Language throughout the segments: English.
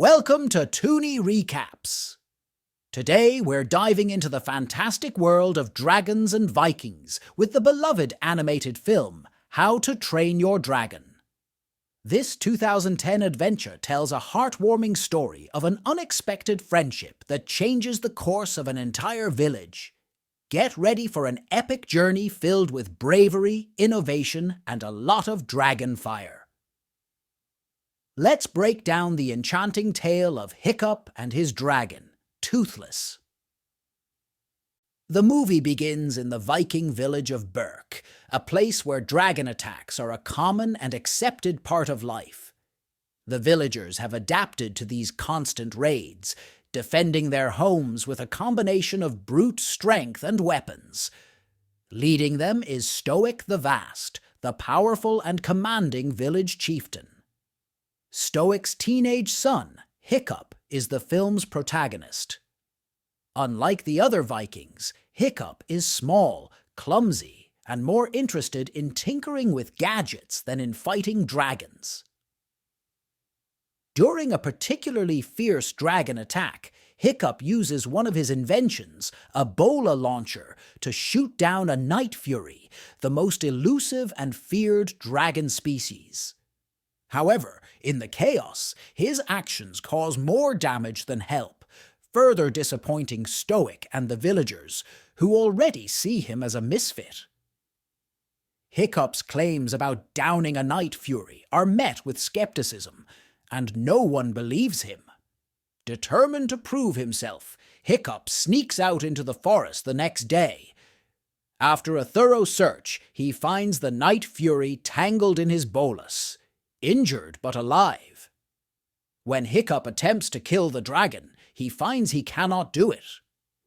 Welcome to Toonie Recaps. Today we're diving into the fantastic world of dragons and Vikings with the beloved animated film, How to Train Your Dragon. This 2010 adventure tells a heartwarming story of an unexpected friendship that changes the course of an entire village. Get ready for an epic journey filled with bravery, innovation, and a lot of dragon fire. Let's break down the enchanting tale of Hiccup and his dragon, Toothless. The movie begins in the Viking village of Berk, a place where dragon attacks are a common and accepted part of life. The villagers have adapted to these constant raids, defending their homes with a combination of brute strength and weapons. Leading them is Stoic the Vast, the powerful and commanding village chieftain. Stoic's teenage son, Hiccup, is the film's protagonist. Unlike the other Vikings, Hiccup is small, clumsy, and more interested in tinkering with gadgets than in fighting dragons. During a particularly fierce dragon attack, Hiccup uses one of his inventions, a bola launcher, to shoot down a Night Fury, the most elusive and feared dragon species. However, in the chaos, his actions cause more damage than help, further disappointing Stoic and the villagers, who already see him as a misfit. Hiccup's claims about downing a Night Fury are met with skepticism, and no one believes him. Determined to prove himself, Hiccup sneaks out into the forest the next day. After a thorough search, he finds the Night Fury tangled in his bolus, injured but alive. When Hiccup attempts to kill the dragon, he finds he cannot do it.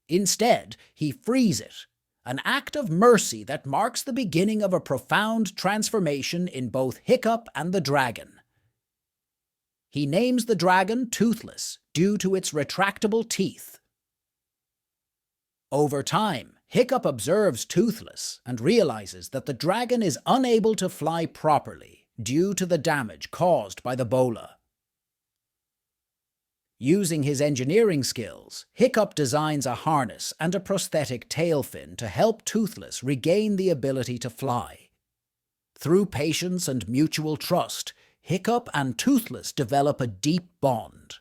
Instead, he frees it, an act of mercy that marks the beginning of a profound transformation in both Hiccup and the dragon. He names the dragon Toothless due to its retractable teeth. Over time, Hiccup observes Toothless and realizes that the dragon is unable to fly properly due to the damage caused by the bola. Using his engineering skills, Hiccup designs a harness and a prosthetic tail fin to help Toothless regain the ability to fly. Through patience and mutual trust, Hiccup and Toothless develop a deep bond.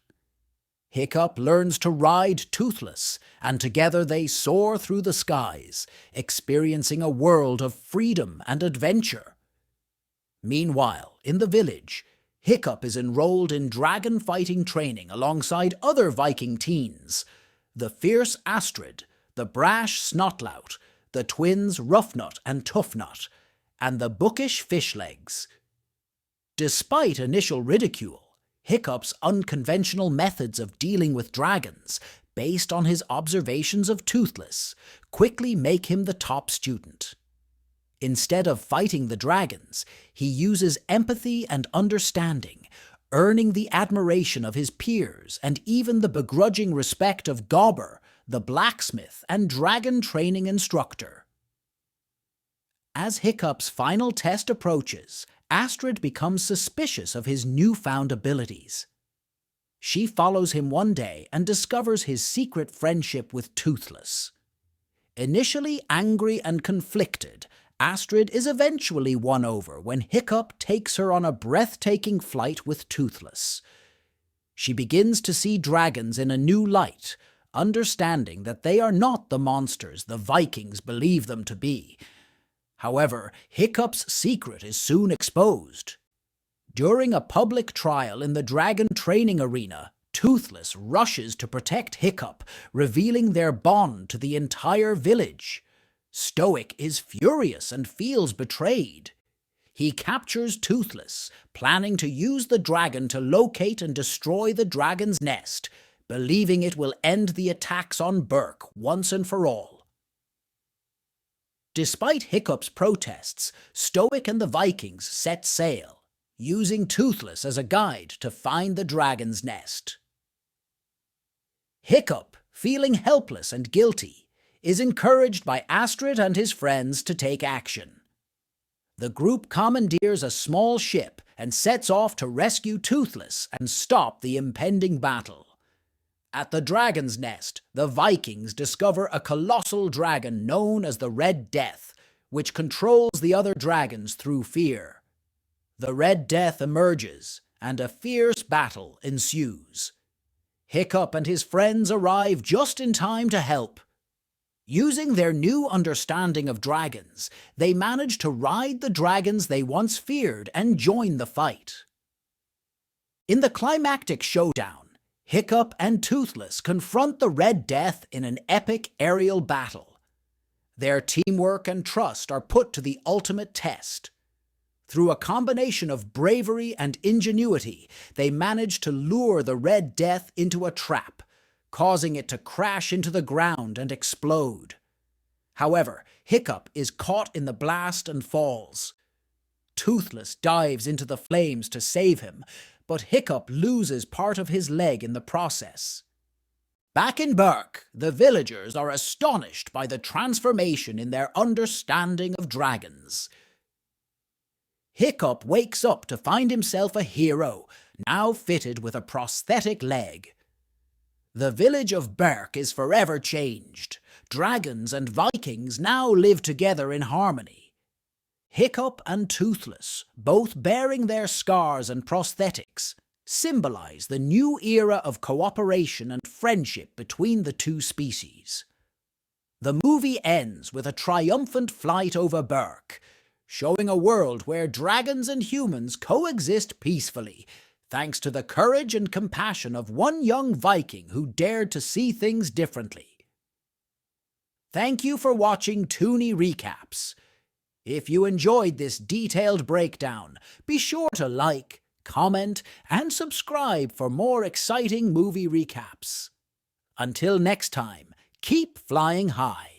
Hiccup learns to ride Toothless, and together they soar through the skies, experiencing a world of freedom and adventure. Meanwhile, in the village, Hiccup is enrolled in dragon fighting training alongside other Viking teens, the fierce Astrid, the brash Snotlout, the twins Ruffnut and Tuffnut, and the bookish Fishlegs. Despite initial ridicule, Hiccup's unconventional methods of dealing with dragons, based on his observations of Toothless, quickly make him the top student. Instead of fighting the dragons, he uses empathy and understanding, earning the admiration of his peers and even the begrudging respect of Gobber, the blacksmith and dragon training instructor. As Hiccup's final test approaches, Astrid becomes suspicious of his newfound abilities. She follows him one day and discovers his secret friendship with Toothless. Initially angry and conflicted, Astrid is eventually won over when Hiccup takes her on a breathtaking flight with Toothless. She begins to see dragons in a new light, understanding that they are not the monsters the Vikings believe them to be. However, Hiccup's secret is soon exposed. During a public trial in the dragon training arena, Toothless rushes to protect Hiccup, revealing their bond to the entire village. Stoic is furious and feels betrayed. He captures Toothless, planning to use the dragon to locate and destroy the dragon's nest, believing it will end the attacks on Berk once and for all. Despite Hiccup's protests, Stoic and the Vikings set sail, using Toothless as a guide to find the dragon's nest. Hiccup, feeling helpless and guilty, is encouraged by Astrid and his friends to take action. The group commandeers a small ship and sets off to rescue Toothless and stop the impending battle. At the Dragon's Nest, the Vikings discover a colossal dragon known as the Red Death, which controls the other dragons through fear. The Red Death emerges, and a fierce battle ensues. Hiccup and his friends arrive just in time to help. Using their new understanding of dragons, they manage to ride the dragons they once feared and join the fight. In the climactic showdown, Hiccup and Toothless confront the Red Death in an epic aerial battle. Their teamwork and trust are put to the ultimate test. Through a combination of bravery and ingenuity, they manage to lure the Red Death into a trap, causing it to crash into the ground and explode. However, Hiccup is caught in the blast and falls. Toothless dives into the flames to save him, but Hiccup loses part of his leg in the process. Back in Berk, the villagers are astonished by the transformation in their understanding of dragons. Hiccup wakes up to find himself a hero, now fitted with a prosthetic leg. The village of Berk is forever changed. Dragons and Vikings now live together in harmony. Hiccup and Toothless, both bearing their scars and prosthetics, symbolize the new era of cooperation and friendship between the two species. The movie ends with a triumphant flight over Berk, showing a world where dragons and humans coexist peacefully, thanks to the courage and compassion of one young Viking who dared to see things differently. Thank you for watching Toony Recaps. If you enjoyed this detailed breakdown, be sure to like, comment, and subscribe for more exciting movie recaps. Until next time, keep flying high.